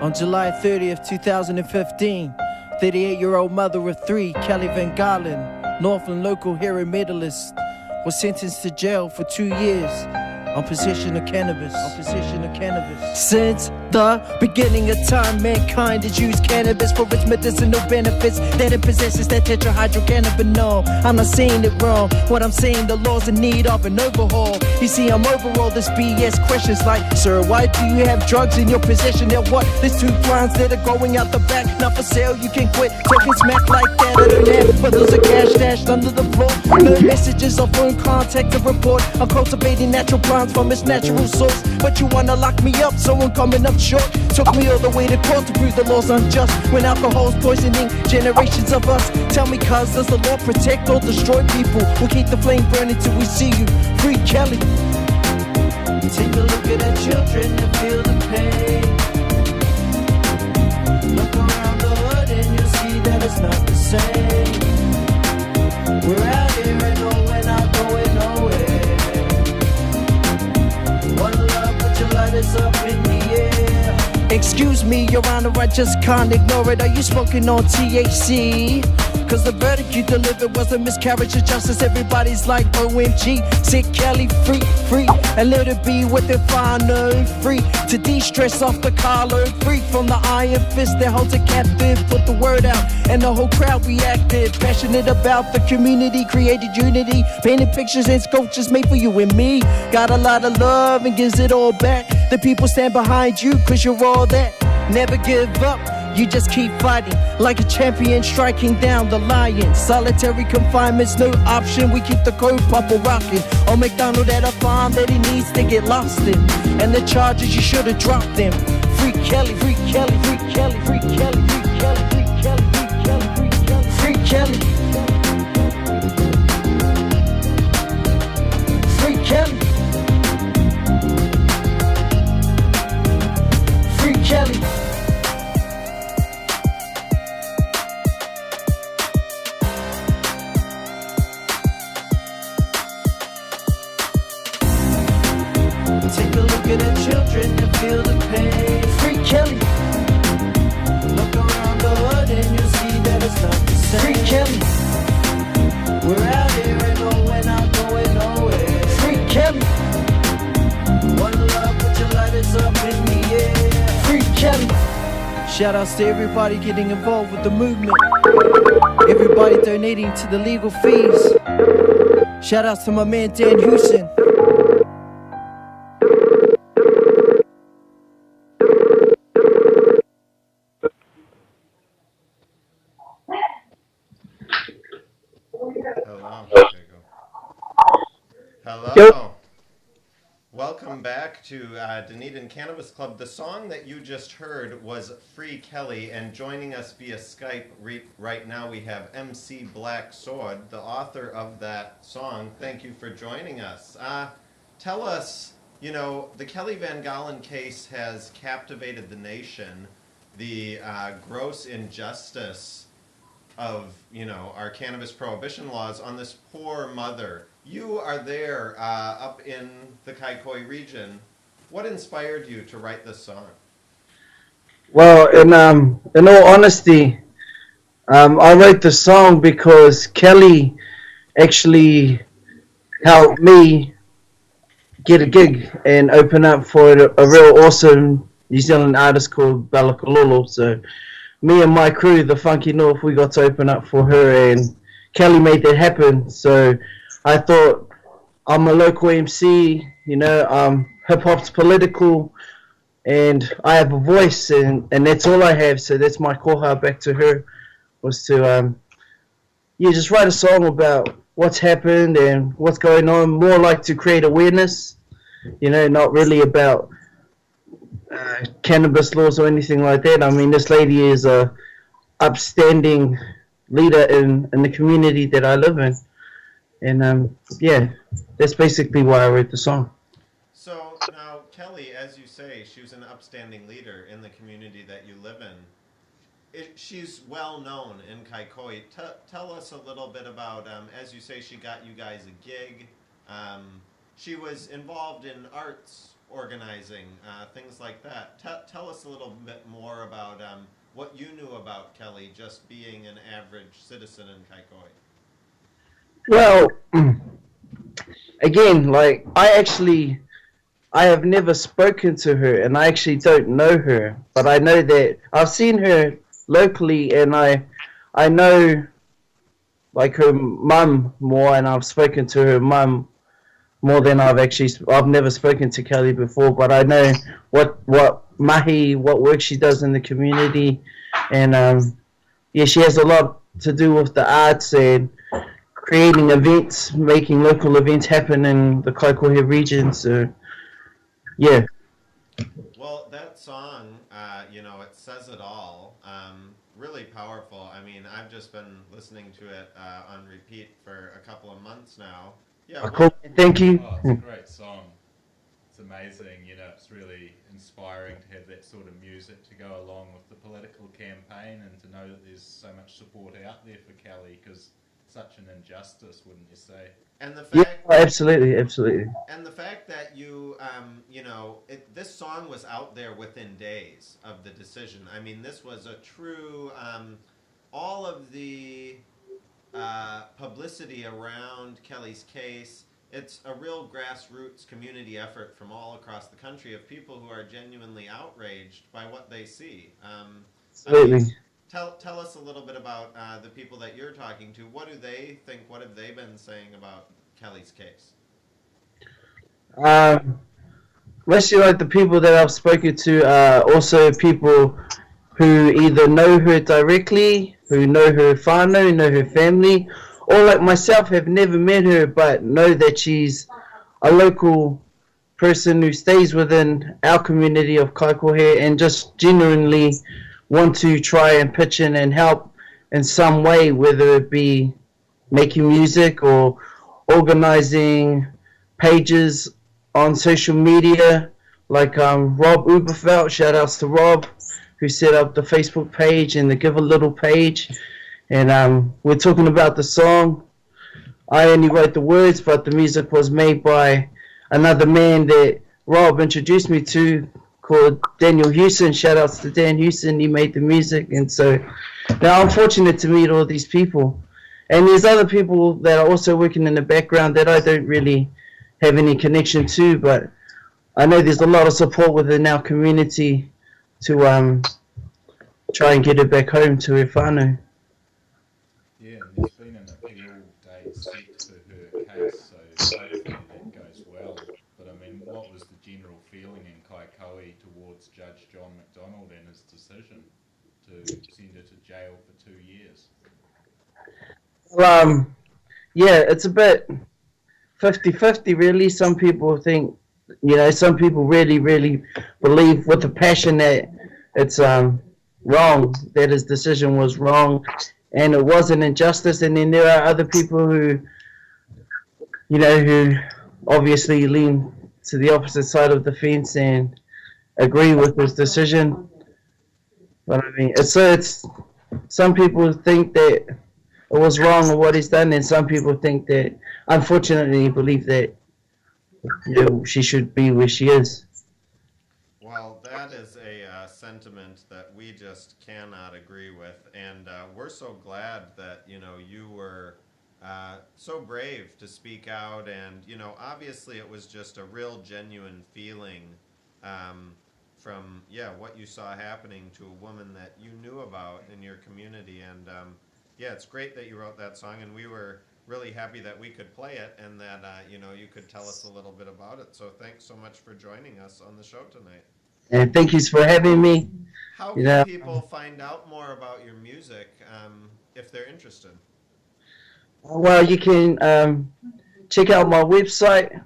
On July 30th, 2015, 38-year-old mother of three, Kelly Van Galen, Northland local hero medalist, was sentenced to jail for 2 years on possession of cannabis. Since the beginning of time, mankind has used cannabis for its medicinal benefits. That it possesses that tetrahydrocannabinol. I'm not saying it wrong. What I'm saying, the law's in need of an overhaul. You see, I'm over all this BS questions like, sir, why do you have drugs in your possession? They're what? There's 2 blinds that are going out the back. Not for sale, you can quit. Talking smack like that. I don't have, but those are cash stashed under the floor. No messages or phone contact to report. I'm cultivating natural plants from its natural source. But you wanna lock me up, so I'm coming up short. Took me all the way to court to prove the law's unjust. When alcohol's poisoning generations of us. Tell me, cuz, does the law protect or destroy people? We'll keep the flame burning till we see you. Free Kelly. Take a look at our children and feel the pain. Look around the hood and you'll see that it's not the same. We're out here and no, we're not going nowhere. One love, put your lighters up in the air. Excuse me, Your Honor, I just can't ignore it. Are you smoking on THC? Cause the verdict you delivered was a miscarriage of justice. Everybody's like, OMG, sick Kelly, free, and let it be what they find, free to de-stress off the collar, free from the iron fist that holds a captive. Put the word out, and the whole crowd reacted. Passionate about the community, created unity, painted pictures and sculptures made for you and me. Got a lot of love and gives it all back. The people stand behind you, cause you're all that. Never give up. You just keep fighting like a champion, striking down the lion. Solitary confinement's no option. We keep the code proper rocking. On McDonald at a farm that he needs to get lost in. And the charges, you should have dropped them. Free Kelly, free Kelly, free Kelly, free Kelly, free Kelly, free Kelly, free Kelly, free Kelly, free Kelly. Free Kelly. Free Kelly. Take a look at our children and feel the pain. Free Kelly. Look around the hood and you'll see that it's not the same. Free Kelly. We're out here and no, we're not going nowhere. Free Kelly. One love, put your lighters up in the air. Free Kelly. Shout outs to everybody getting involved with the movement. Everybody donating to the legal fees. Shout outs to my man Dan Houston. Hello. Yep. Welcome back to Dunedin Cannabis Club. The song that you just heard was Free Kelly, and joining us via Skype right now we have MC Black Sword, the author of that song. Thank you for joining us. Tell us, you know, the Kelly Van Galen case has captivated the nation. The gross injustice of, you know, our cannabis prohibition laws on this poor mother. You are there up in the Kaikoi region. What inspired you to write this song? Well, in all honesty, I wrote the song because Kelly actually helped me get a gig and open up for a real awesome New Zealand artist called Bella Kalolo. So me and my crew, the Funky North, we got to open up for her, and Kelly made that happen. So I thought, I'm a local MC, you know, hip-hop's political, and I have a voice, and that's all I have. So that's my koha back to her, was to, just write a song about what's happened and what's going on, more like to create awareness, you know, not really about cannabis laws or anything like that. I mean, this lady is a upstanding leader in the community that I live in. And yeah, that's basically why I wrote the song. So now, Kelly, as you say, she was an upstanding leader in the community that you live in. She's well known in Kaikoi. Tell us a little bit about, as you say, she got you guys a gig. She was involved in arts organizing, things like that. Tell us a little bit more about what you knew about Kelly, just being an average citizen in Kaikoai. Well, again, like I have never spoken to her, and I actually don't know her, but I know that I've seen her locally, and I know like her mum more, and I've spoken to her mum more than I've never spoken to Kelly before, but I know what work she does in the community, and yeah, she has a lot to do with the arts and creating events, making local events happen in the Kaikohe region. So yeah. Well, that song, it says it all. Really powerful. I mean, I've just been listening to it on repeat for a couple of months now. Yeah. Cool. Thank you. Oh, it's a great song. It's amazing. It's really inspiring to have that sort of music to go along with the political campaign, and to know that there's so much support out there for Kelly, because such an injustice, wouldn't you say? And the fact, yeah, absolutely. And the fact that this song was out there within days of the decision. I mean, this was a true, all of the publicity around Kelly's case. It's a real grassroots community effort from all across the country of people who are genuinely outraged by what they see. Absolutely. Tell us a little bit about the people that you're talking to. What do they think? What have they been saying about Kelly's case? Mostly like the people that I've spoken to are also people who either know her directly, who know her whānau, know her family, or like myself have never met her but know that she's a local person who stays within our community of Kaikohe and just genuinely want to try and pitch in and help in some way, whether it be making music or organizing pages on social media, like Rob Uberfeld, shout outs to Rob, who set up the Facebook page and the Give a Little page, and we're talking about the song. I only wrote the words, but the music was made by another man that Rob introduced me to, called Daniel Hewson. Shout outs to Dan Hewson, he made the music. And so now I'm fortunate to meet all these people, and there's other people that are also working in the background that I don't really have any connection to, but I know there's a lot of support within our community to try and get her back home to her whānau. Yeah, and there's been an appeal date set for her case, so hopefully that goes well. But I mean, what was the general feeling in Kaikoai towards Judge John McDonald and his decision to send her to jail for 2 years? Yeah, it's a bit 50-50 really. Some people think, some people really, really believe with a passion that it's wrong, that his decision was wrong and it was an injustice. And then there are other people who, who obviously lean to the opposite side of the fence and agree with his decision. But I mean, it's some people think that it was wrong or what he's done, and some people think that, unfortunately, believe that she should be where she is. Well, that is a sentiment that we just cannot agree with, and we're so glad that you were so brave to speak out, and obviously it was just a real genuine feeling from what you saw happening to a woman that you knew about in your community, and it's great that you wrote that song, and we were really happy that we could play it and that you could tell us a little bit about it. So thanks so much for joining us on the show tonight. And thank you for having me. How can people find out more about your music if they're interested? Well, you can check out my website.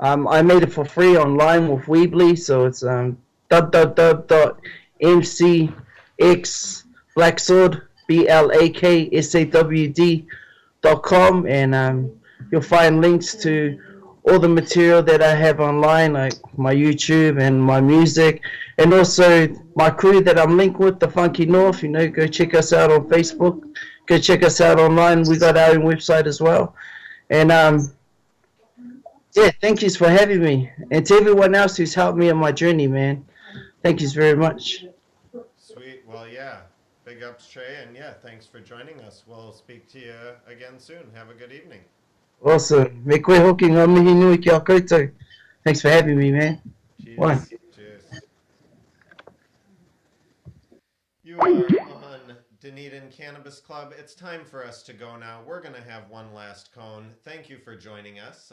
I made it for free online with Weebly, so it's www.mcxblacksword, BLAKSAWD.com, and you'll find links to all the material that I have online, like my YouTube and my music, and also my crew that I'm linked with, the Funky North. Go check us out on Facebook, go check us out online. We got our own website as well, and Yeah, thank you for having me. And to everyone else who's helped me on my journey, man. Thank you very much. Sweet. Well, yeah. Big ups, Trey, and yeah, thanks for joining us. We'll speak to you again soon. Have a good evening. Awesome. Me koe hoki ngā mihi nui ki a koutou. Thanks for having me, man. One. Cheers. Cheers. You are on Dunedin Cannabis Club. It's time for us to go now. We're going to have one last cone. Thank you for joining us.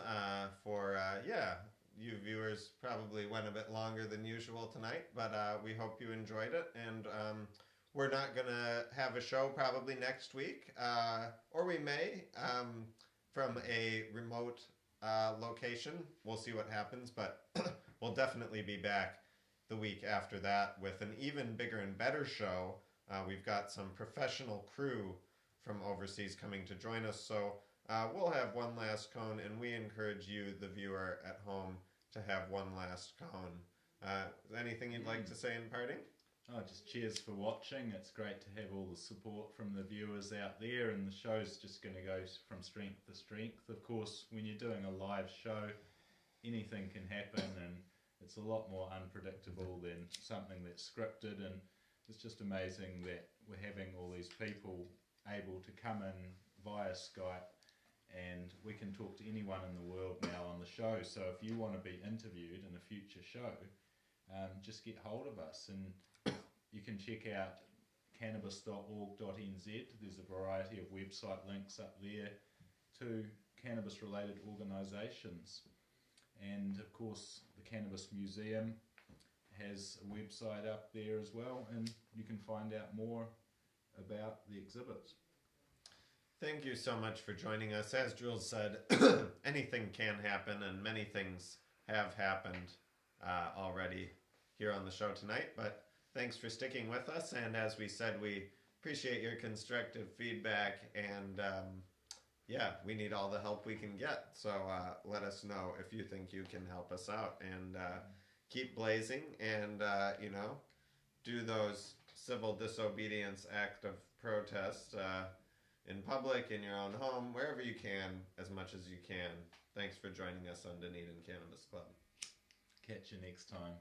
You viewers probably went a bit longer than usual tonight, but we hope you enjoyed it. And we're not going to have a show probably next week, or we may from a remote location. We'll see what happens, but we'll definitely be back the week after that with an even bigger and better show. We've got some professional crew from overseas coming to join us, so we'll have one last cone, and we encourage you, the viewer at home, to have one last cone. Anything you'd like to say in parting? Oh, just cheers for watching. It's great to have all the support from the viewers out there, and the show's just going to go from strength to strength. Of course, when you're doing a live show, anything can happen, and it's a lot more unpredictable than something that's scripted, and it's just amazing that we're having all these people able to come in via Skype, and we can talk to anyone in the world now on the show. So if you want to be interviewed in a future show, just get hold of us, and you can check out cannabis.org.nz. There's a variety of website links up there to cannabis related organisations. And of course, the Cannabis Museum has a website up there as well, and you can find out more about the exhibits. Thank you so much for joining us. As Jules said, anything can happen, and many things have happened already here on the show tonight. But thanks for sticking with us, and as we said, we appreciate your constructive feedback, and we need all the help we can get. So let us know if you think you can help us out, and keep blazing, and do those civil disobedience act of protest in public, in your own home, wherever you can, as much as you can. Thanks for joining us on Dunedin Cannabis Club. Catch you next time.